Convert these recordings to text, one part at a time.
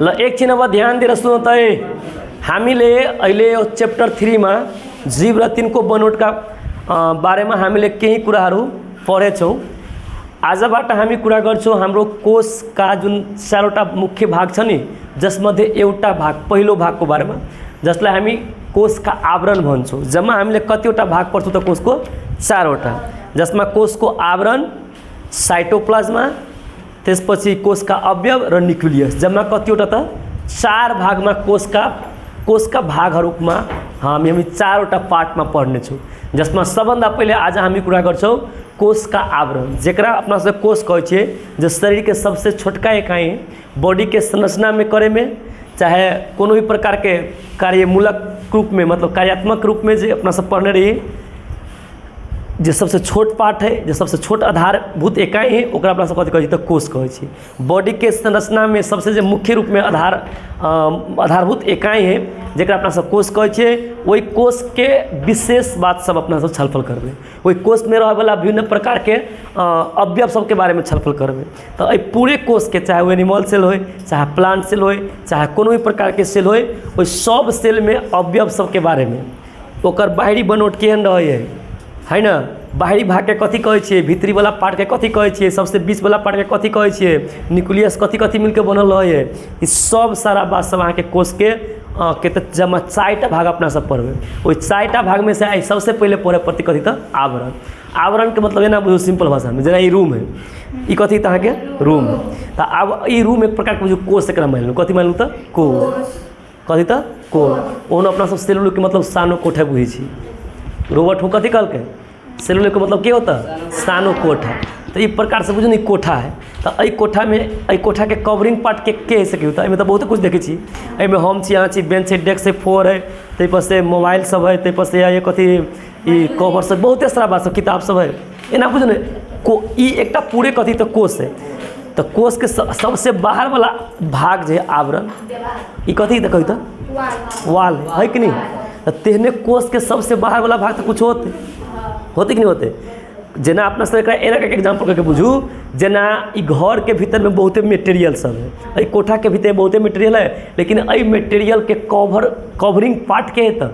ल एकछिन अब ध्यान दिएर सुन्नु त हामीले अहिले च्याप्टर 3 मा जीव र तिनको बनोटका बारेमा हामीले केही कुराहरू पढेछौँ। आजबाट हामी कुरा गर्छौँ हाम्रो कोषका जुन 4वटा मुख्य भाग छ नि, जसमध्ये एउटा भाग पहिलो भागको बारेमा, जसलाई हामी कोषका आवरण भन्छौँ। जम्मा हामीले कतिवटा भाग पढ्छौँ त कोषको 4वटा, जसमा कोषको आवरण, साइटोप्लाज्मा, त्यसपछि कोषका अवयव र न्युक्लियस, जम्मा कतिवटा त 4 भागमा कोषका भागहरूमा हामी 4वटा पार्टमा पढ्नेछौँ। जसमा सबभन्दा पहिले आज हामी कुरा गर्छौँ कोष का आवरण, जेकरा अपना से कोष कहै छियै, जो शरीर के सबसे छोटका इकाई बॉडी के संरचना में करे में, चाहे कोनो भी प्रकार के कार्यमूलक रूप में, मतलब कार्यात्मक रूप में जो अपना सब पढ़ने रही, जो सबसे छोट पार्ट है, जो सबसे छोट आधारभूत इकाई है, ओकरा अपना सब कथी कहै छै त कोष कहै छै। बॉडी के संरचना में सबसे जो मुख्य रूप में आधारभूत इकाई है, जेकरा अपना सब कोष कहै छै, वही कोष के विशेष बात सब अपना सब छलफल करबे। वही कोष में रहे वाला विभिन्न प्रकार के अवयव सब के बारे में छलफल करबे। तो ए पूरे कोष के, चाहे वो एनिमल सेल हो, चाहे प्लांट सेल हो, चाहे कोनो भी प्रकार के सेल हो, वही सब सेल में अवयव सब के बारे में, ओकर बाहरी बनोट केहन रहे है ना, बाहरी भाग के कथी कहै छियै, भीतरी वाला पार्ट के कथी कहै छियै, सबसे बीच वाला पार्ट के कथी कहै छियै, न्यूक्लियस कथी कथी मिलके बनल रहे है, ई सब सारा बात सब अहाँ के कोष के तो जमा 4टा भाग अपना सब पढ़बे। वही 4टा भाग में से आई सबसे पहले पढ़े पड़ती कथी त आवरण। आवरण के मतलब एना बुझू सिंपल भाषा में, जेना ई रूम है, ई कथी त अहाँ के रूम है। तो अब ई रूम एक प्रकार के बुझू कोष एकरा मान लू, कथी मान लू त कोष, कथी त कोष। ओनो अपना सब सेलुलर के मतलब सानो कोठा बुझी छी। रोबोट हूँ कथी कहल के, सेलुलर के मतलब क्या होता, सानो कोठा। तो इस प्रकार से बुझू नहीं कोठा है। तो यही कोठा में, यही कोठा के कवरिंग पार्ट के हिस्से की होता है, तो बहुत कुछ देखे छी। एहिमे हम छी, यहाँ छी, बेंच है, डेस्क है, फ्लोर है, तैपर से मोबाइल सब है, तैपर से ये कथी ई कवर सब, बहुत सारा बात सब, किताब सब है, एना बुझू ने को ई एकटा पूरे कथी तो कोष है। तो कोष के सबसे बाहर वाला भाग जो है आवरण, ई कथी तो कही तो वाल है कि नहीं। तो तेहने कोष के सबसे बाहर वाला भाग तो कुछ होते कि नहीं होते। जेना अपना सब एना के एग्जाम्पल करके बुझू, जेना ई घर के भीतर में बहुते मटेरियल सब है, ई कोठा के भीतर बहुते मटेरियल है, लेकिन ई मटेरियल के कवरिंग पार्ट के है। तो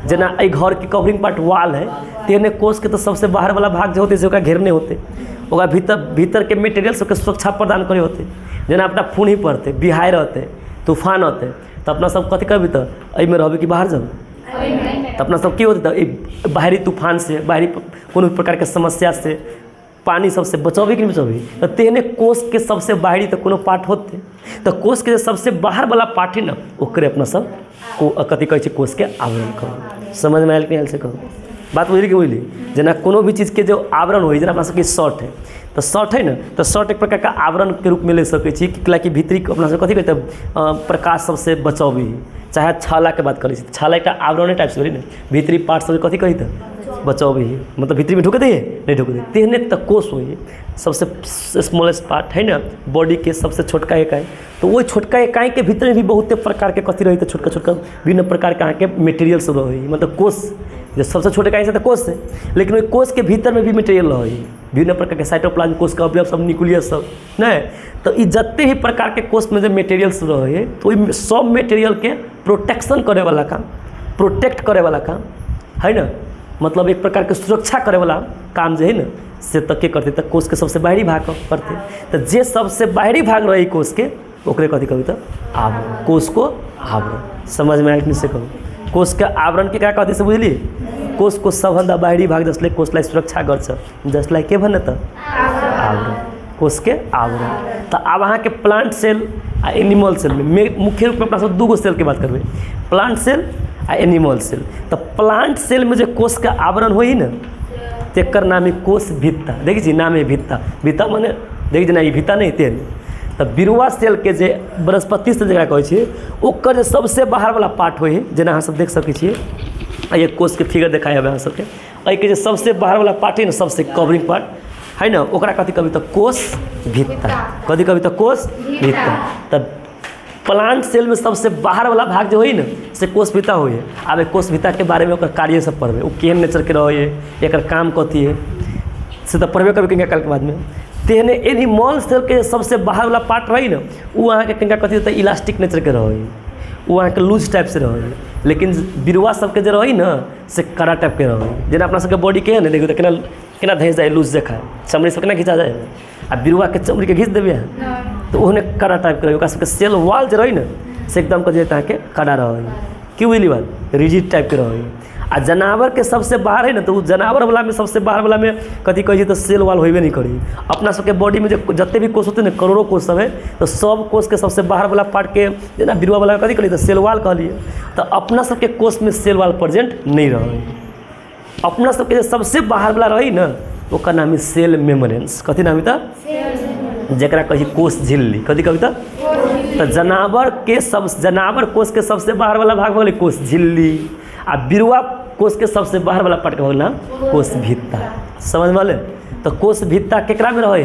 जेना ई घर के कवरिंग पार्ट वाल है, तेने कोष के तो सबसे बाहर वाला भाग जो होते से ओकरा घेरने होते, ओकरा भीतर के मटेरियल सबके सुरक्षा प्रदान करे होते। जेना अपना फूनी पड़ते, बिहार रहते, तूफान होते, तो अपना सब कथी करबे, तो एहिमे रहबे कि बाहर जाबे, तो अपना सब की होते, तो बाहरी तूफान से, बाहरी कोनो प्रकार के समस्या से, पानी सबसे बचावे कि नहीं बचावे। तो तेहने कोष के सबसे बाहरी तो कोनो पार्ट होते, तो कोष के सबसे बाहर वाला पार्ट है ना, ओकरे अपना सब को कथी कहै छै, कोष के आवरण कहो। समझ में आयल कि आयल से कहो, बात बुझली कि बुझली। जेना कोनो भी चीज़ के जो आवरण हो, जेना अपना सबके शर्ट है, तो शर्ट है ना, तो शर्ट एक प्रकार का आवरण के रूप में ले सकै छी, कि भीतरी अपना सब कथी कहते, प्रकाश सबसे बचावे। चाहे छाला के बात करी, छाला एक आवरण टाइप से ना, भीतरी पार्ट सब कथी कही था बचावे, मतलब भीतरी में ढुके दिए नहीं ढुके दिए। तेहने तक कोष हो, सबसे स्मॉलेस्ट पार्ट है ना, बॉडी के सबसे छोटका इकाई। तो वो छोटका इकाई के भीतर भी बहुत प्रकार के कथी रही, तो छोटका छोटका विभिन्न प्रकार के अहाँ के मटेरियल सब रही, मतलब कोष जो सबसे छोटे इकाई से तो कोष है, लेकिन वही कोष के भीतर में भी मटेरियल रही, विभिन्न प्रकार के साइटोप्लाज्म, कोष का अवयव सब, न्यूक्लियस सब नहीं। तो ये जत्ते ही प्रकार के कोष में जो मटेरियल्स रहे, तो सब मटेरियल के प्रोटेक्शन करे वाला काम, प्रोटेक्ट करे वाला काम है ना, मतलब एक प्रकार के सुरक्षा करे वाला काम जो है ना, से तक के करते, तक कोष के सबसे बाहरी भाग करते। तो जे सबसे बाहरी भाग रही कोष के, ओकरे कथी कहबे तो आवरण, कोष को आवरण। समझ में आयल से कहूँ, कोष के आवरण के क्या कहते से बुझली। कोष को सबभन्दा बाहरी भाग जसले कोषलाई सुरक्षा गर्छ, जसलाई के भन्ने त आवरण, कोष के आवरण। तो अब अहाँ के प्लांट सेल आ एनिमल सेल में मुख्य रूप में अपना सब 2 सेल के बात करबे, प्लांट सेल आ एनिमल सेल। तो प्लांट सेल में जो कोष का आवरण होई ना, तेकर नाम है कोष भित्ता। देखी छी नाम है भित्ता, भित्ता माने देखी जेना ई भित्ता नहीं तेन। तो बिरुआ सेल के जे वनस्पति सेल जकरा कहै छियै, ओकर जे सबसे बाहर वाला पार्ट होई, जेना अहाँ सब देख सकै छियै, ये कोष के फिगर देखाय हबे अहाँ सबके, एहि के जे सबसे बाहर वाला पार्ट है ना, सबसे कवरिंग पार्ट है ना, ओकरा कथी कहबे तो कोष भित्ता, कथी कहबे तो कोष भित्ता। तब प्लांट सेल में सबसे बाहर वाला भाग जो होई ना, से कोष भित्ता होई है। आब कोष भित्ता के बारे में ओकर कार्य सब पढ़बे, वो केहन नेचर के रहे, एकर काम कथी है, से तो पढ़बे करबे कल के बाद में। तेहने एनिमल सेल के सबसे बाहर वाला पार्ट रही ना वो अहाँ के कनिका कथी होता है इलास्टिक नेचर के रही, वो अहाँ के लूज टाइप से रही, लेकिन बिरुआ सबके जो रही ना से कड़ा टाइप के रही। जेना अपना सबके बॉडी के है ना देखियो तो केना धैस जाए लूज देखा चमड़ी से केना खिंचा जाए आ बिरुआ के चमड़ी के घींच देवे तो ओहने कड़ा टाइप के रही। ओकरा सबके सेल वाल जो रही ना से एकदम कथी अहाँ के कड़ा रही, क्यों बुझली बात, रिजिड टाइप के रही। आ जनावर के सबसे बाहर है ना तो जनावर वाला में सबसे बाहर वाला में कथी कही तो सेल वाल होबे नहीं करी। अपना सबके बॉडी में जो जत्ते भी कोष होते हैं करोड़ों कोष सब है तो सब कोष के सबसे बाहर वाला पार्ट के जेना बिरुआ वाला कथी कहलिए तो सेल वाल कहलिए। तो अपना सबके कोष में सेल वाल प्रेजेंट नहीं रही। अपना सबके जो सबसे बाहर वाला रही ना ओकर नाम है सेल मेम्ब्रेन्स। कथी नाम है तो जरा कही कोष झिल्ली, कथी कही तो जनावर कोष के सबसे बाहर वाला भाग भले कोष झिल्ली आ बिरुआ कोष के सबसे बाहर वाला पार्ट के भगल नाम कोष भित्ता। समझ वाले तो कोष भित्ता केकरा में रहे,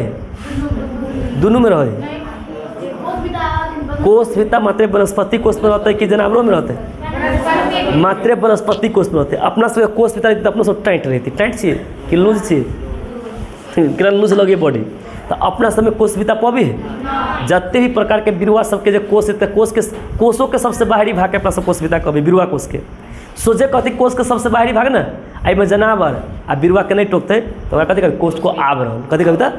दोनों में रहे। कोष भित्ता मात्र वनस्पति कोष में रहता है कि जानवरों में रहते हैं, मात्र वनस्पति कोष में रहते हैं। अपना सब कोष भित्ता रहती अपना सब टाइट रहती, टाइट चाहिए कि लूज चाहिए, कितना लूज लगे बॉडी तो अपना सब में कोष भित्ता पबी है। जितने भी प्रकार के बिरुआ सबके जो कोष है कोषों के सबसे बाहरी भाग के अपना सब कोष भित्ता कभी बिरुआ कोष के सोचे कथी कोष के सबसे बाहरी भाग ना आई जनावर आ बिरुआ के नहीं टोकते तो कथी कभी कोष को आवरण कथी कविता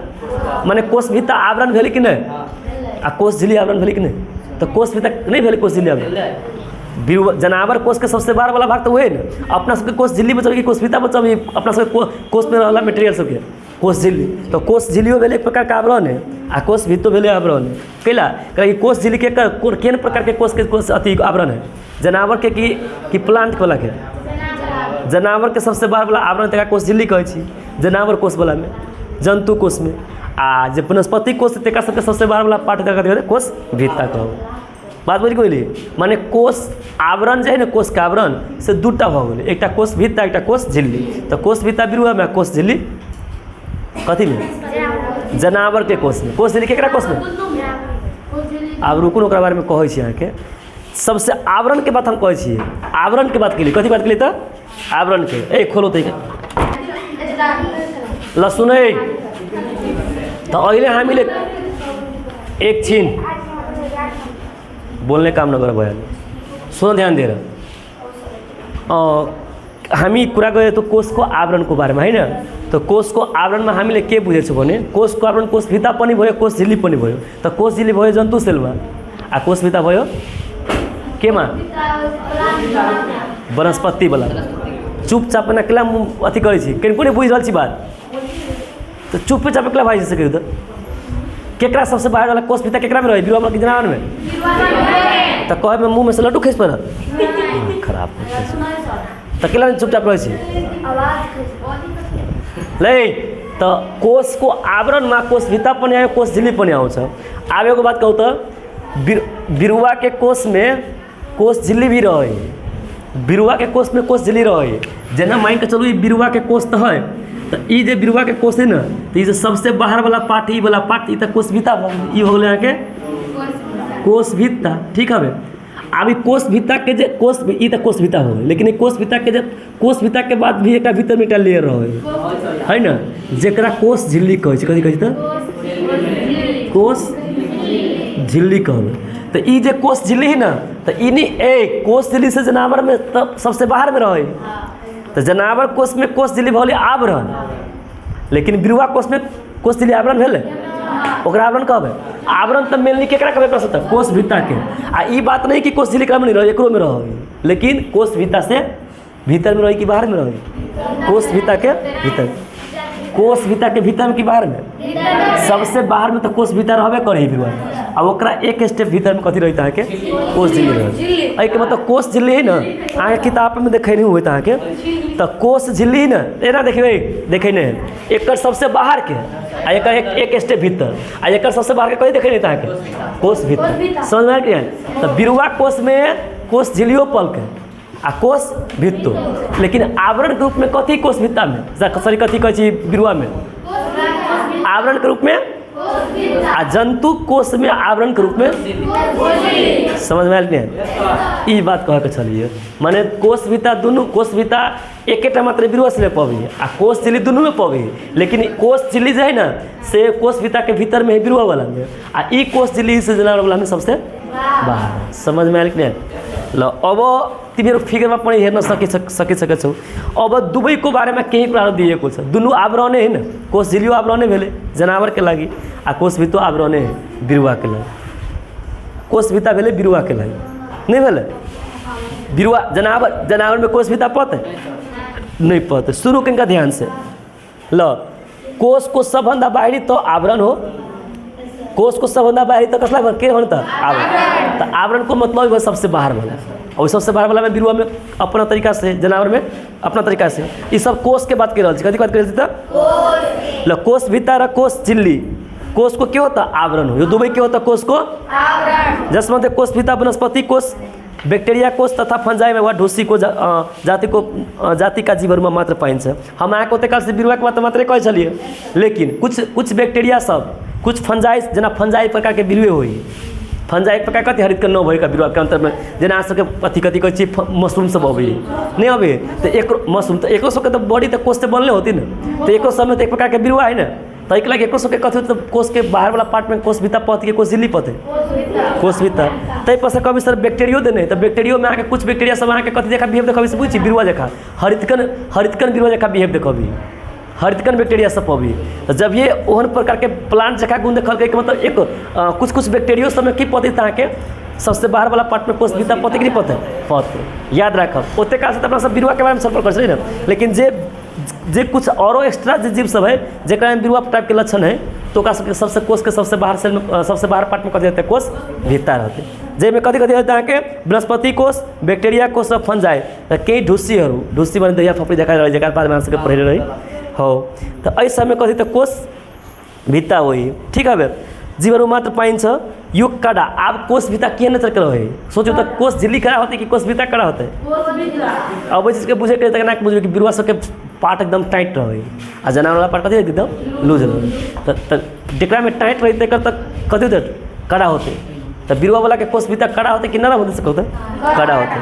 माने कोष भित्ता आवरण भेले कि नहीं आ कोष झिल्ली आवरण भेले कि नहीं तो कोष भित्ता नहीं भेले कोष झिल्ली आवरण बिरुआ जनावर कोष के सबसे बाहर वाला भाग तो वही ना अपना सबके कोष झिल्ली बचल कोष भित्ता बचल अपना सबके कोष में रहला मटेरियल सबके कोष झिल्ली तो कोष झिल्लियों भेले एक प्रकार का आवरण है आ कोष भित्तो भेले आवरण है। कैला कहीं कोष झिल्ली के केन प्रकार के कोष अति आवरण है जनावर के कि प्लांट वाला के जनावर के सबसे बाहर वाला आवरण तक कोष झिल्ली कहै छी जनावर कोष वाला में जंतु कोष में आ जे वनस्पति कोष तक सबके सबसे बाहर वाला पार्ट का कोष भित्ता कहो। बात बुझ गेली माने कोष आवरण जो है ना कोष के आवरण से दूटा भ गेलै एकटा कोष भित्ता एकटा कोष झिल्ली। तो कोष भित्ता बिरुआ में कोष झिल्ली कथी में जनावर के कोष में कोष झिल्ली केकरा कोष में आब रुकू ओकरा बारे में कहै छी अहाँके। सबसे आवरण के बात हम कहै छियै आवरण के बात के लिए कथी बात के लिए तो आवरण के ए खोलो तो ल सुनै तो अहिले हामीले एकछिन बोलने काम नगर बयान सुन ध्यान दिएर हामी कुरा गरे तो कोष को आवरण को बारे में है ना तो कोष को आवरण में हामीले के बुझेछौँ भने कोष को आवरण कोष भित्ता पनि भयो कोष झिल्ली पनि भयो। तो कोष झिल्ली भयो जन्तु सेलमा आ कोष भित्ता भयो केमा वनस्पति वाला चुपचाप ना केला अथी करै छी कहीं पनि बुझि रहल छी बात तो चुपचाप केला भाई सके तो केकरा सबसे बाहर वाला कोष भित्ता केकरा में रहे बिरुआ वाला कि जनावर में तो कहे में मुंह में से लड्डू खींच पड़ खराब तो केला चुपचाप रहे छी ले तो कोष को आवरण में कोष भित्ता पनि आयो कोष झिल्ली पनि आउँछ। आब एगो बात कहू तो बिरुआ के कोष में कोष झिल्ली भी रहे बिरुआ के कोष में कोष झिल्ली रहे जेना मान के चलू ई बिरुआ के कोष तो है तो ई जे बिरुआ के कोष है ना तो ई सबसे बाहर वाला पार्ट ई वाला पार्ट ई तो कोष भित्ता ई हो गया के कोष भित्ता ठीक है। अब कोष भित्ता के जे कोष ई तो कोष भित्ता हो लेकिन कोष भित्ता के जब कोष भित्ता के बाद भी एक भीतर में लेयर रहे है ना जेकरा कोष झिल्ली कहै छै कथी कहै छै तो कोष झिल्ली कहबै। तो ई जे कोष झिल्ली है ना तो इनी ए कोष झिल्ली से जनावर में तब सबसे बाहर में रहे तो जनावर कोष में कोष झिल्ली भले आवरण लेकिन बिरुआ कोष में कोष झिल्ली आवरण भेलै ओकरा आवरण कहबै। आवरण तो मेनली केकरा कहबै प्रश्न तक कोष भित्ता के आ ई बात नहीं कि कोष झिल्ली का में नहीं रहे एकरो में रहे लेकिन कोष भित्ता से भीतर में रहे कि बाहर में रहे कोष भित्ता के भीतर कोष भित्ता के भीतर में कि बाहर में सबसे बाहर में तो कोष भित्ता रहबे करे बिरुआ अब ओकरा एक स्टेप भीतर में कथी रहता है के कोष झिल्ली रहे एहि के मतलब कोष झिल्ली है ना अहाँ किताब में देखे नहीं हुए अहाँ के तो कोष झिल्ली है ना एना देखबै देखे नहीं एक सबसे बाहर के आ एक स्टेप भीतर आ एक सबसे बाहर के कहीं देखे नहीं अहाँ के कोष भीतर समझ में आया। तो बिरुआ कोष में कोष झिल्लियो पल के आ कोष भित्तो लेकिन आवरण के रूप में कथी कोष भित्ता में सॉरी कथी कहै छी बिरुआ में आवरण के रूप में आ जंतु कोष में आवरण के रूप में समझ में आयल नहीं? ई बात कह के चलिए माने कोष भिता दुनू कोष भिता एकेटा मात्र बिरुवा से पबी आ कोष झिल्ली दुनू में पबी, लेकिन कोष झिल्ली जो है ना से कोष भिता के भीतर में है बिरुवा वाला में, आ ई कोष झिल्ली से जनावर वाला में सबसे बाहर। समझ में आयल कि नहीं? ल अब तिमीहरू फिगरमा पनि हेर्न सकिसकेका छौ। अब दुवैको बारेमा केही कुराहरू दिएको छ। दुनू आवरणै हैन, कोष झिल्ली आवरणै भेले जनावर के लागि आ कोष भित्तो आवरणै बिरुवा के लागि। कोष भित्ता भेले बिरुवा के लागि नहीं भेले? बिरुवा जनावर में कोष भित्ता पते नहीं पते। शुरू करेंगे ध्यान से। ल कोष को सबभन्दा बाहिरी तो आवरण हो, कोष को सबभन्दा बाहिरी तो कसलाई के हो त आवरण। तो आवरण को मतलब है सबसे बाहर वाला, और सबसे बाहर वाला में बिरुवा में अपना तरीका से, जनावर में अपना तरीका से। ये सब कोष के बात कर रहा कथी बात कर रही? ल कोष भित्ता र कोष झिल्ली, कोष को क्या होता आवरण हो, यो दुवै के होता कोष को आवरण। जसमध्ये कोष भित्ता वनस्पति कोष, बैक्टीरिया कोष तथा फंजाई वा ढुसी को जाति का जीवहरूमा मात्र पाइन्छ। हम आएको त्यही कालसे बिरुवा के बात मात्रै कहे छलिए, लेकिन कुछ बैक्टीरिया सब, कुछ फंजाई जना फंजाई प्रकार के बिरुवे हो। फंजाई प्रकार कति हरितकण नभएका बिरुवा के अंतर में जना आसके कथी कहे छी मशरूम सब अबे नहीं अबे। तो एक मशरूम तो एको सबके तो बॉडी तो कोष से बनले होती ना, तो एको सब में तो एक प्रकार के बिरुवा है ना, तो एक लाख एको सबके कथी तो कोष के बाहर वाला पार्ट में कोष भित्ता पथ के कोष झिल्ली पथे कोष भित्ता। तै पर से कभी सर बैक्टीरियो देने, तो बैक्टीरियो में आके कुछ बैक्टीरिया सब आके कथी देखा बिहेव देखा से बुझी बिरुवा देखा हरितकण बिरुवा देखा बिहेव देखा भी हरितकण बैक्टीरिया सब पबी। तो जब ये ओहन प्रकार के प्लांट जगह गुण देखल के मतलब एक कुछ बैक्टीरियो सब में की पते ताके सबसे बाहर वाला पार्ट में कोष भित्ता पते कि नहीं पते याद रखब। ओते काल से अपना सब बिरुवा के बारे में संपर्क कर सही ना, लेकिन जे कुछ और एक्स्ट्रा जीव सब है जेकरा में बिरुवा टाइप के लक्षण है तो का सबसे कोष के सबसे बाहर सेल में सबसे बाहर पार्ट में कथी रहते कोष भित्ता रहते, जेमें कथी होता है कि वनस्पति कोष, बैक्टीरिया कोष और फंजाई कई ढुसी बने दहिया फपड़ी देखा रही जगह बाद में सबके पढ़े रही हो। तो एहि समय कथी तो कोष भित्ता वही ठीक है जीवहरू मात्र पाइन्छ। यो कडा अब कोष भित्ता के नेचर के रहे सोचो तो कोष झिल्ली कड़ा होते कि कोष भित्ता कड़ा होते। अब चीज के बुझे के ना बुझे कि बिरुवा सबके पार्ट एकदम टाइट रहे आ जनावर वाला पार्ट कथी एकदम लूज रहे। तो जेकरा में टाइट रही तक कथी होते कड़ा होते। तो बिरुवा वाला के कोष भित्ता कड़ा होते कि नरम होते होते कड़ा होते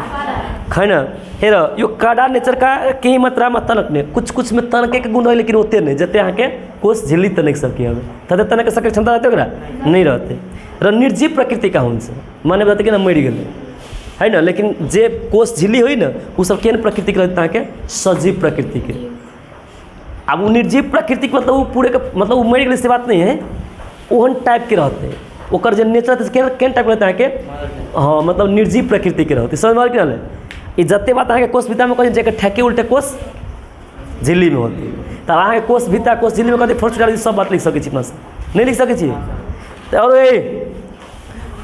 खैन। हेर यो कड़ा नेचर का कई मात्रा में तनकने कुछ में तनके के गुण रहे, लेकिन ओते नहीं जते यहाँ के कोष झिल्ली तनक सके हमें तते तनके सके क्षमता रहते ओकरा नहीं रहते र निर्जीव प्रकृति का हुन्छ माने बताते कि ना मरि गेले है ना। लेकिन जे कोष झिल्ली हुई ना वो सब केन प्रकृति के रहते के सजीव प्रकृति के। अब वो निर्जीव प्रकृति के मतलब वो पूरे के मतलब वो मरि गेले से बात नहीं है, ओहन टाइप के रहते ओकर जे नेचर केन टाइप रहता है के हाँ मतलब निर्जीव प्रकृति के रहते। समझ में कि ना ये जते बात अहाँ के कोष भित्ता में कहीं जगह ठेके उल्टे कोष झिल्ली में होती तब अहाँ के कोष भित्ता कोष झिल्ली में कथी फोर्स डाली सब बात लिख सकै छी नहीं लिख सकै छी। तो और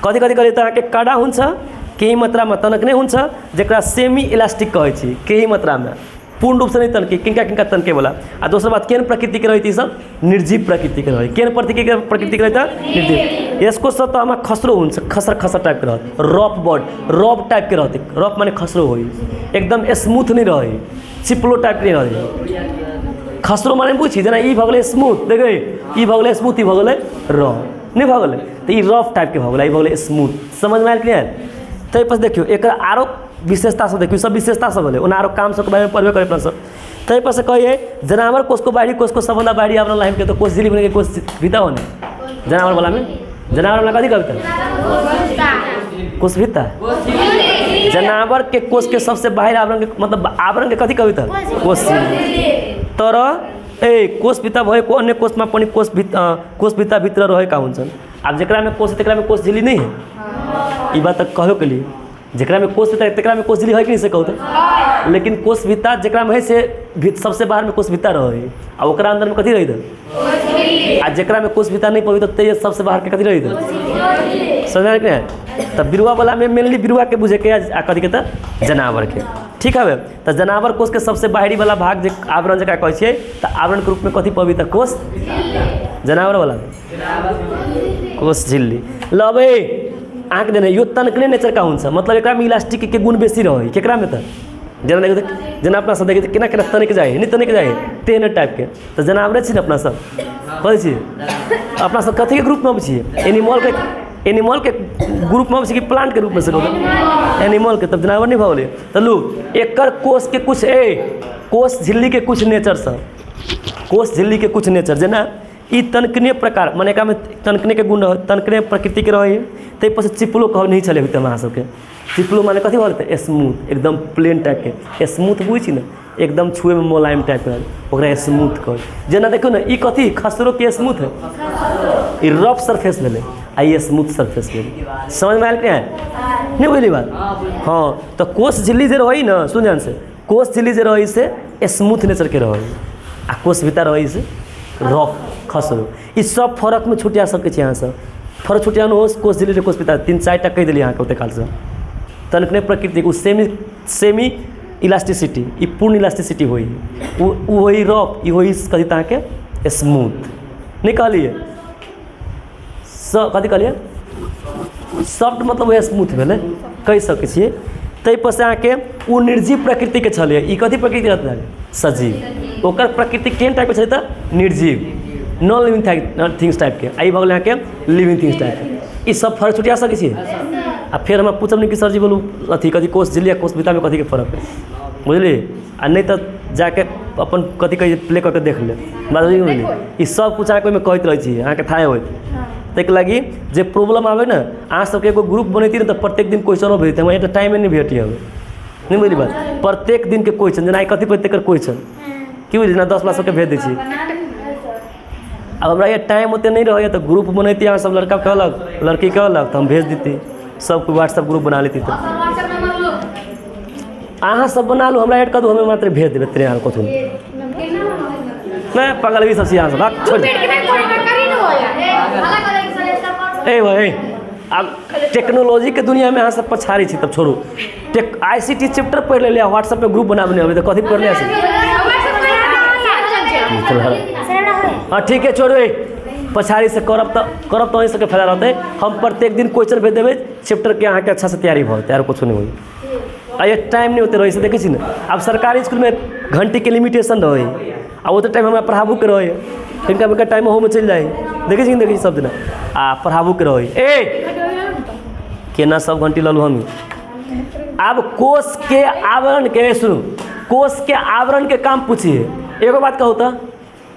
कथी करे तो अहाँ के कड़ा हुन्छ केही मात्रा में तनकने हुन्छ जेकरा सेमी इलास्टिक कहै छी केही मात्रा में पूर्ण रूप से नहीं तनके किनका तनके वाला। आ दोसर बात केन प्रकृति के रही सब निर्जीव प्रकृति के रही केन प्रकृति के रही निर्जीव। यसको सतहमा खसरो हुन्छ खसर टाइप के रहते रफ टाइप के रहते रफ माने खसरो हो एकदम स्मूथ नहीं रहे चिपलो टाइप नहीं रहे। खसरो माने बुझी जना ई भगले स्मूथ देखे ई भगले स्मूथ ई भगले रफ नहीं भगले तो ई रफ टाइप के भगले ई भगले स्मूथ। समझ में आयल कि नहीं? तै पर देखियो एक आरो विशेषता सब देखियो सब विशेषता सब होले उन आरो काम सब के बारे में पढ़बे करे सब। तै पर से कहिए जनावर कोष को बाहरी कोष को सबभन्दा बाहरी आवरण लाइन के तो कोष झिल्ली बने के कोष भित्ता होने जनावर वाला में जनावर वाला कथी कविता कोष भित्ता जनावर के कोष के सबसे बाहर आवरण के मतलब आवरण के कथी कविता कोष तर कोष भित्ता भएको अन्य कोषमा पनि कोष भित्ता भित्र रहेका हुन्छन्। अब जेकरा में कोष तेकरा में कोष झिल्ली नहीं है ई बात तक कहो के लिए जेकरा में कोष भित्ता तेकरा में कोष झिल्ली है कि नहीं से कहते, लेकिन कोष भित्ता जेकरा में है से सबसे बाहर में कोष भित्ता रहे आ ओकरा अंदर में कथी रही आ जेकरा में कोष भित्ता नहीं पवी तो ते सबसे बाहर के कथी रही समझ में। तो बिरुवा वाला में मेनली बिरुवा के बुझे के आ कथी के जनावर के ठीक है। तो जनावर कोष के सबसे बाहरी वाला भाग जे आवरण जकरा कहै छियै तो आवरण के रूप में कथी पवी तो कोष जनावर वाला कोष झिल्ली। लबे आँख देने यो तनकने नेचर का हुन्छ मतलब एकरा में इलास्टिक के गुण बेसी रहे केकरा में तो जेना देखिए जेना अपना सब देखिए केना केना तनिक जाए नहीं तनिक जाए तेहन टाइप के तो जनावरे छी ने अपना सब कहै छी अपना सब कथी के ग्रुप में छी एनिमल के ग्रुप में कि प्लांट के रूप में से एनिमल के तब जानवर नहीं भले तो लू एकर कोष के कुछ कोष झिल्ली के कुछ नेचर सब कोष झिल्ली के कुछ नेचर जेना ई तनकने प्रकार माने का में तनकने के गुण तनकने प्रकृति के रहे तै पर से चिपलो कह नहीं चले होते अहाँ सबके चिपलो माने कथी बोलते स्मूथ एकदम प्लेन टाइप के स्मूथ बुझ छी ना एकदम छुए में मोलायम टाइप के ओकरा स्मूथ कह जेना देखो ना ई कथी खसरो के स्मूथ है ई रफ सरफेस भेले आ ये स्मूथ सरफेस भेले समझ में आयल क्या है नहीं बुझली बात हाँ तो कोष झिल्ली जे रही ना सुन जान से कोष झिल्ली जे रही से स्मूथ नेचर के रही आ कोष भीतर रही से रफ खसरो ई सब फरक में छुटिया सके यहाँ सब फरक छुटिया हो कोष झिल्ली कोष भीतर 3-4 कह दिली यहाँ के ओते काल से तनकने प्रकृति को सेमी इलास्टिसिटी ई पूर्ण इलास्टिसिटी होई उ होई रफ ई होई कथी ता के स्मूथ नहीं कहलिए कथी कहलिए सॉफ्ट मतलब वह स्मूथ भेले कह सके छिए तै पर से आके उ निर्जीव प्रकृति के छले ई कथी प्रकृति रहता है सजीव ओकर प्रकृति केन टाइप के छले त निर्जीव नॉन लिविंग थिंग्स टाइप के आई भगल यहाँ के लिविंग थिंग्स टाइप के ई सब फर्क छुटिया सके छिए आ फिर हम पूछब नहीं कि सर जी बोलू अथी कथी कोष झिल्ली कोष भीतर में कथी के फर्क है बुझली आ नहीं तो जाके अपन कथी कही प्ले करके देख ले बुझली ई सब कुछ अहाँ में कहते रही अहाँ के थाहे होत तक लगी जे प्रॉब्लम आवे ना अहाँ सबके एगो ग्रुप बनती ना तो प्रत्येक दिन क्वेश्चनों भेजते हम यहाँ टाइम नहीं भेटी हमें नहीं बुझली बात प्रत्येक दिन के क्वेश्चन जेना कथी पर तक क्वेश्चन की बुझली ना 10 सब के भेज दी अब हमारा ये टाइम होते नहीं रहे तो ग्रुप बनती अहाँ सब लड़का कहलक लड़की कहलक तो हम भेज देती सबको व्हाट्सएप ग्रुप बना लेती तो अहाँ सब बना लो हमरा ऐड कर दो हमें मात्र भेज देवे तेरे यहाँ कथू मैं पागल भी सबसे यहाँ से छोड़ ए भाई अब टेक्नोलॉजी के दुनिया में अहाँ सब पछाड़ी छी तब छोड़ू ICT चैप्टर पढ़ ले व्हाट्सएप पे ग्रुप बनाबे अभी तो कथी पढ़ ले हाँ ठीक है छोड़ो पछाड़ी से करब तो अहीं सबके फायदा रहते हम प्रत्येक दिन क्वेश्चन भेज देवे चैप्टर के अहाँ के अच्छा से तैयारी भरते और कुछ नहीं हुई आ ये टाइम नहीं होते रही से देखे ना अब सरकारी स्कूल में घंटे के लिमिटेशन रहे आ वो तो टाइम हमारा पढ़ाबू के रहे इनका टाइम हो में चल जाए देखे सब दिन आ पढ़ाबू के रहे केना सब घंटी ललू हम अब कोष के आवरण के सुनू कोष के आवरण के काम पूछिए एगो बात कहू तो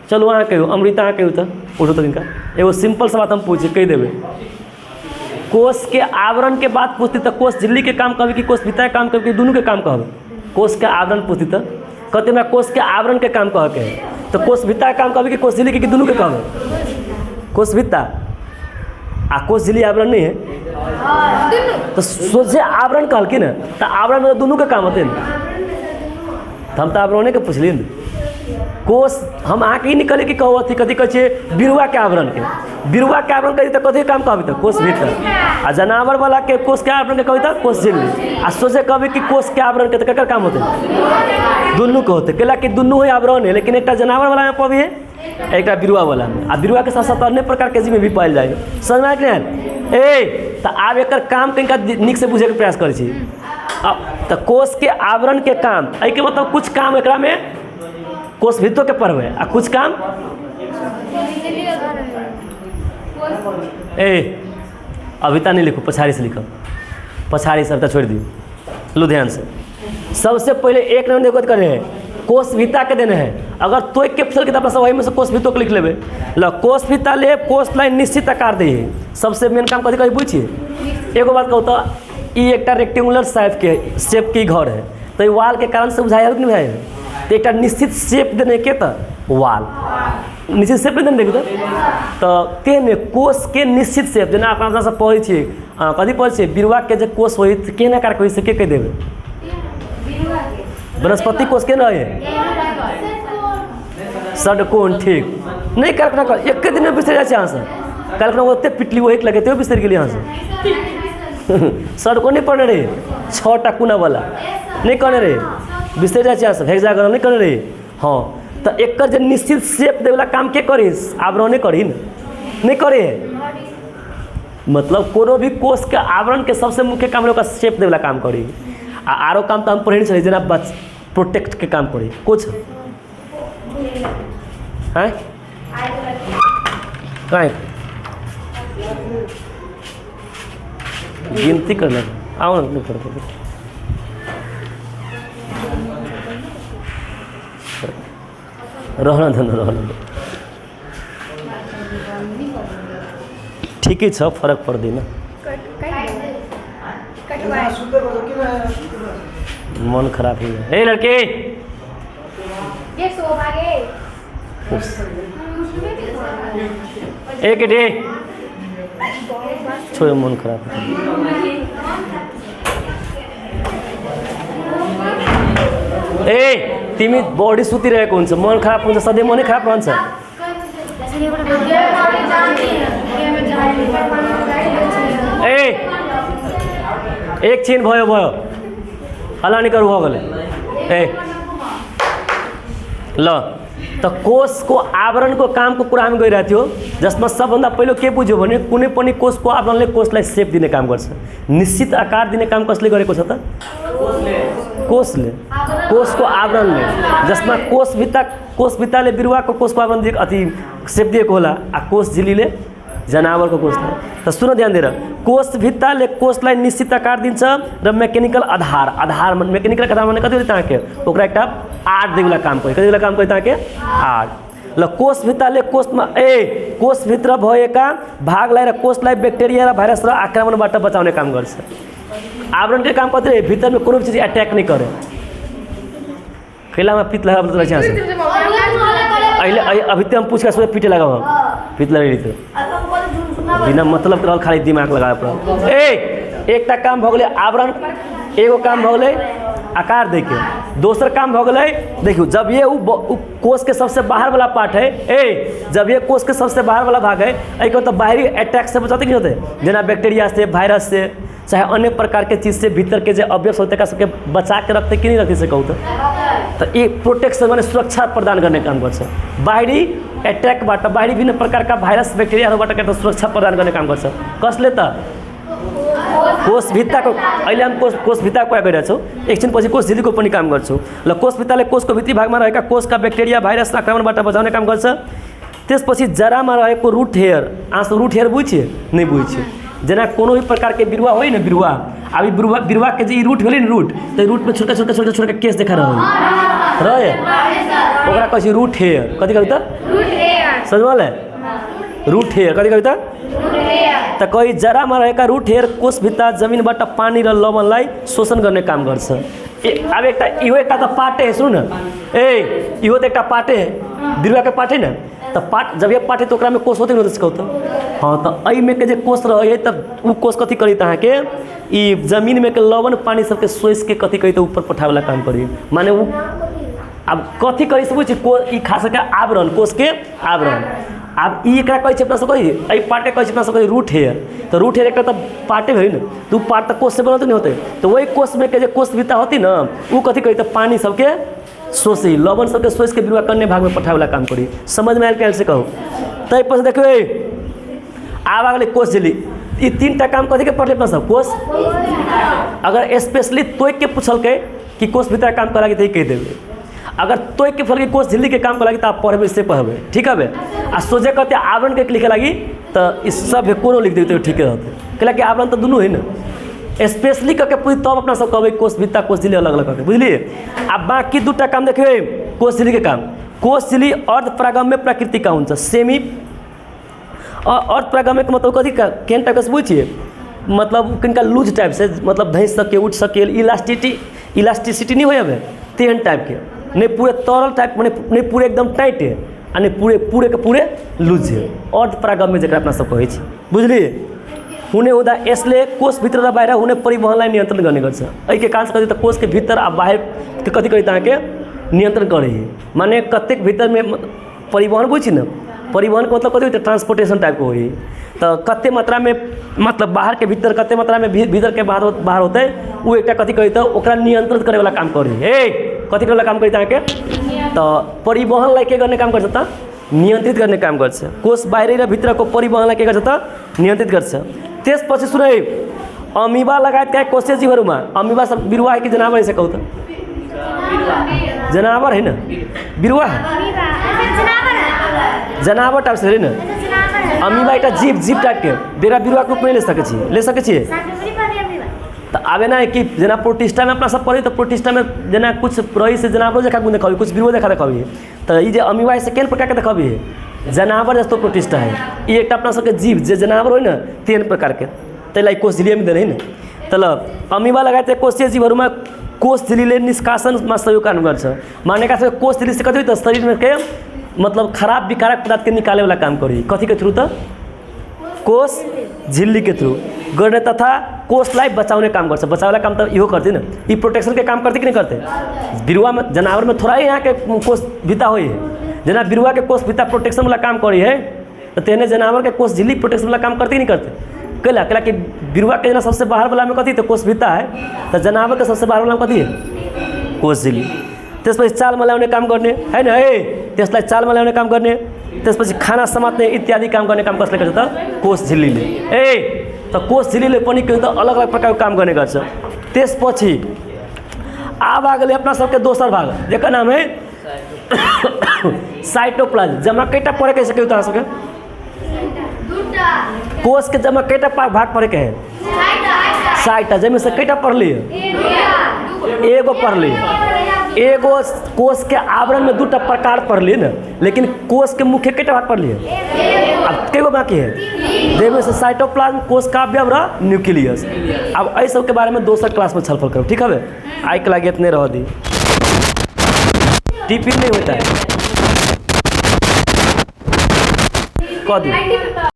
चलो अहाँ कहू अमृता अहाँ कहू तो उठो तो इनका एगो सिंपल सा बात हम पूछे कह देवे कोष के आवरण के बात पूछती तो कोष झिल्ली के काम कहबे कि कोष भीतर के काम कहबे कि दोनों के काम कहबे कोष के आवरण पूछती तो कहते मैं कोष के आवरण के काम कह के तो कोष भीतर के काम कहबे कि कोष झिल्ली के दोनों के कहबे कोष भीतर आ कोष झिल्ली आवरण नहीं है तो सोचे आवरण कहलखिन ना तो आवरण में दोनों के काम होते ना तो हम तो आवरणे के पूछलिए ना कोष हम आके ही निकले कि कहो अथी कथी कहे बिरुआ के आवरण के बिरुआ के आवरण कही तो कथी काम कहबी तो कोष भीतर आ जनावर वाला के कोष के आवरण के कही तो कोष झिल्ली आ सोचे कहबी कि कोष के आवरण के तो केकर काम होते दोनों के होते केला कि दोनों ही आवरण है लेकिन एक जनावर वाला में पभी है एक बिरुआ वाला में आ बिरुआ के साथ साथ अन्य प्रकार के जीव में भी पायल जाए समझ में आयल ए तो आब एक काम कनिका निक से बुझे के प्रयास करे छी तो कोष के आवरण के काम एहि के मतलब कुछ काम एकरा में कोष भीतर के पढ़वे आ कुछ काम अभिता नहीं लिखो पछाड़ी से लिखो पछाड़ी से अभिता छोड़ दियो लो ध्यान से सबसे पहले एक नंबर देखो करे है कोष भीता के देने हैं अगर तो एक कैप्सूल किताब सब वही में से कोष भीतर के लिख लेबे ल कोष भीता ले कोष लाइन निश्चित आकार दे सबसे मेन काम कथी कही पूछिए एगो बात कहू तो ई एक रेक्टेंगुलर शेप के घर है तो वाल के कारण से बुझाया नहीं भाई तो एक निश्चित शेप देने के तो वाल निश्चित शेप देने देखो तो तेने कोष के निश्चित शेप जेना अपना सब पढ़े छी कथी पढ़े छी बिरुआ के जे कोष होई केना आकार के से के कह देबे वनस्पति कोष के रहे षडकोण ठीक नहीं कल्पना कर एक दिन में बिसर जाए यहाँ से कल्पना ओते पिटली वो एक लगे तो बिसर गए यहाँ से षडकोण नहीं पढ़ने रहे 6टा कोना वाला नहीं करने रहे बिसर जाए यहाँ से हेक्सागोनल नहीं करने रहे हाँ तो एक निश्चित शेप देवला काम के करी आवरण करी नहीं करे मतलब कोनो भी कोष के आवरण के सबसे मुख्य काम शेप देवला काम करी आरो काम तो हम पढ़े नहीं जना प्रोटेक्ट के काम करे कुछ हैं कहीं गिनती करना आओ ना कर रहना धन रहना ठीक है फर्क पड़ दी ना मन खराब हो गया। ए लड़के एक डे छोड़ मन खराब ए तिमी बॉडी सुती रहे कौन सा मन खराब कौन सा सधैँ मनै खराब रहन्छ ए एकछिन भयो भयो हल्ला नि गरौँ हो गले ए ल त कोषको आवरणको कामको कुरा हामी गरिरहेको थियो जसमा सबभन्दा पहिलो के बुझ्यो भने कुनै पनि कोषको आवरणले कोषलाई सेप दिने काम गर्छ निश्चित आकार दिने काम कसले गरेको छ त कोषले कोषको आवरणले जसमा कोषभित्ताले बिरुवाको कोषको आवरण दिएको अति सेप दिएको होला कोष झिल्लीले जनावरको कोषलाई त सुन ध्यान दिएर कोषभित्ताले कोषलाई निश्चित आकार दिन्छ र मेकानिकल आधार मेकानिकल आधार भने कति ताके ओकरा एकटा आठ देउला काम कोही कति बेला काम कोही ताके आठ ल कोषभित्ताले कोषमा कोषभित्र भएका भागलाई र कोषलाई ब्याक्टेरिया र भाइरस र आक्रमणबाट बचाउने काम गर्छ आवरण के काम कति भित्रमा कुनै चीज अट्याक नहीं करे खेलामा पित लगा मतलब यहाँ से अहिले अभी तो हम पूछ के पीटे लगा पित लगा तो बिना मतलब रहल खाली दिमाग लगाए पड़ा एकटा काम भ गेलै आवरण एगो काम भ गेलै आकार देके दोसर काम भ गेलै देखियो जब ये कोष के सबसे बाहर वाला पार्ट है जब ये कोष के सबसे बाहर वाला भाग है एक तो बाहरी अटैक से बचाते कि होते जना बैक्टीरिया से वायरस से चाहे अन्य प्रकार के चीज से भीतर के जो अवयव होते का सबके बचा के रखते कि नहीं रखते से कहूँ तो ये प्रोटेक्शन माने सुरक्षा प्रदान करने काम गर्छ बाहरी अटैकबाट बाहरी विभिन्न प्रकार का भाइरस बैक्टेरियाबाट के सुरक्षा प्रदान गर्ने काम गर्छ कसले त कोषभित्ताको अहिले हम कोषभित्ता कुरा गरिरहेको छौँ एकछिन पछि कोष झिल्लीको पनि काम गर्छौँ ल कोषभित्ताले कोषको भित्री भागमा रहेका कोषका ब्याक्टेरिया भाइरस आक्रमणबाट बचाउने काम गर्छ त्यसपछि जरामा रहेको रूट हेयर आँसु रूट हेयर बुझिए नहीं बुझिए जना कोनो भी प्रकार के बिरुवा हो न बिरुवा अभी बिरुवा के जो रूट भेलै न रूट तो रूट में छोटा छोटा केस देखा रहे ओकरा कहै छै रूट हेयर कथी कहै त समझल रूट हेयर कथी कहै त कहीं जरामा रहेका रूट हेयर कोषभित्ता जमिनबाट पानी र लवणलाई शोषण गर्ने काम गर्छ अब इहो एकटा त पाटे है सुन इहो त एकटा पाटे है बिरुवा के पाटे न तो पाट जब ये पाटे तो में कोष होते कहू तो हाँ तो अमे के कोष रहे तब वो कोष कथी करी के जमीन में के लवण पानी सबके सोच के कथी करी ऊपर पठावे काम करी माने वो अब कथी करी सब बुझे खास के आवरण कोष के आवरण अब एकरा कहै छै अपना सब कही पाटे कहै छै अपना सब रूट हेयर तो रूट हेयर एक पाटे भेल न तो पार्ट तो कोष से बनते नहीं होते तो वही कोष में के जो कोष भित्ता होती न वो कथी करी तो पानी सबके सोची लवण सबके सोच के बिरुवा कन्ने भाग में पठावे काम करी समझ में आयल कैल से कहू तै पर देखिए आब गए कोष झिल्ली ये तीनटा काम कथी के पढ़ले अपना सब कोष अगर स्पेशली तोक के पूछलकै कि कोष भीतर काम करे लगी तो कह देवे अगर तोक के फल कोष झिल्ली के काम करे लगी तो आप पढ़बे से पढ़बे ठीक है आ सोचे कहते आवरण के लिखे लगी तो इस सब कोनो लिख देते ठीक रहते कैला कि आवरण तो दोनों है ना स्पेशली करके पूरी तब अपना सब कहबै कोष भित्ता कोष झिल्ली अलग अलग करके बुझलिए अब बाकी दूटा काम देखिए कोष झिल्ली के काम कोष झिल्ली अर्ध प्रागम्य प्रकृति का हुन्छ सेमी अर्ध प्रागम्य का मतलब कथी का केन टाइप से बुझिए मतलब कनिका लूज टाइप से मतलब धैस सके उठ सके इलास्टिसिटी नहीं हो तेहन टाइप के नहीं पूरे तरल टाइप मैंने नहीं पूरे एकदम टाइट है आ नहीं पूरे के पूरे लूज है अर्ध प्रागम्य जरा अपना सब कहै छी बुझलिए हुने हुँदा यसले कोष भित्र र बाहिर हुने परिवहनलाई नियन्त्रण गर्ने गर्छ एहिके कारण से कथी कोष के भीतर आ बाहर के कथी करी ताके नियन्त्रण करे माने कतेक भीतर में परिवहन बुझी न परिवहन का मतलब कथी होते ट्रांसपोर्टेशन टाइप को होई तो कते मात्रा में मतलब बाहर के भीतर कते मात्रा में भीतर के बाहर होते वो एकटा कथी करी तो ओकरा नियंत्रित करे वाला काम करी कथी करे वाला काम करी ताके तो परिवहन लाई के गर्ने काम गर्छ त नियन्त्रित गर्ने काम गर्छ कोष बाहिर र भित्रको परिवहनलाई के गर्छ त नियन्त्रित गर्छ त्यसपछि सुनै अमीबा लगायत क्या कोशिश जीवहरूमा अमीबा सब बिरुवा है कि जनावर है से कहू तो जनावर है ना बिरुवा है जनावर टाइप से है ना अमीबा एक जीव टाइप के बेरा बिरुवा के रूप में ले सके छिए तो आबे ना कि जना प्रोटिस्टा में अपना सब पढ़ी तो प्रोटिस्टा में जना कुछ रही से जनावर देखा देखी कुछ बिरुवा देखा देखी तो ये अमीबा से केन प्रकार के देखी है जनावर जस्तो प्रोटिस्टा है ये एक अपना सबके जीव जे जनावर हो ना तीन प्रकार के तैलाई कोष झिल्ली में देने तल अमीबा लगाते कोषीय जीवहरूमा कोष झिल्लीले निष्कासनमा सहयोग काम गर्छ माने का कोष झिल्ली से कथी तो शरीर में के मतलब खराब विकारक पदार्थ के निकाले वाला काम करी कथी के थ्रू तो कोष झिल्ली के थ्रू गर्ने तथा कोषलाई बचाउने काम गर्छ बचाउने काम त इहो करते न ये प्रोटेक्शन के काम करते कि नहीं करते बिरुवा में जनावर में थोड़ा ही यहाँ के कोष भित्ता हो जना बिरुवा के कोष भित्ता प्रोटेक्शन वाला काम करी है तो तेने जनावर के कोष झिल्ली प्रोटेक्शन वाला काम करते कि नहीं करते कैला कि बिरुवा के जना सबसे बाहर वाला में कथी तो कोष भित्ता है तो जनावर के सबसे बाहर वाला में कथी है कोष झिल्ली त्यसपछि चाल मल्याउने काम गर्ने हैन है त्यसलाई चाल मल्याउने काम गर्ने त्यसपछि खाना समात्ने इत्यादि काम गर्ने काम कसले गर्छ त कोष झिल्लीले त कोष झिल्लीले पनि के त अलग अलग प्रकारको काम गर्ने गर्छ त्यसपछि आ भागले अपना सबके दोसर भाग जेकर नाम है साइटोप्लाज्म जमा कैटा पढ़े के सके त सके कोष के जमा कैटा भाग पढ़े के है साइटा जमे से कैटा पढ़ लिए एगो पढ़ लिए एगो कोष के आवरण में दूटा प्रकार पढ़ लिए ना लेकिन कोष के मुख्य कैटा भाग पढ़ लिए अब केगो बाकी है जेमे से साइटोप्लाज्म कोष काव्य और न्यूक्लियस अब ऐ सब के बारे में दोसर क्लास में छलफल करो ठीक है आई के लागे इतने रह दी टिफिन नहीं होता है कह दी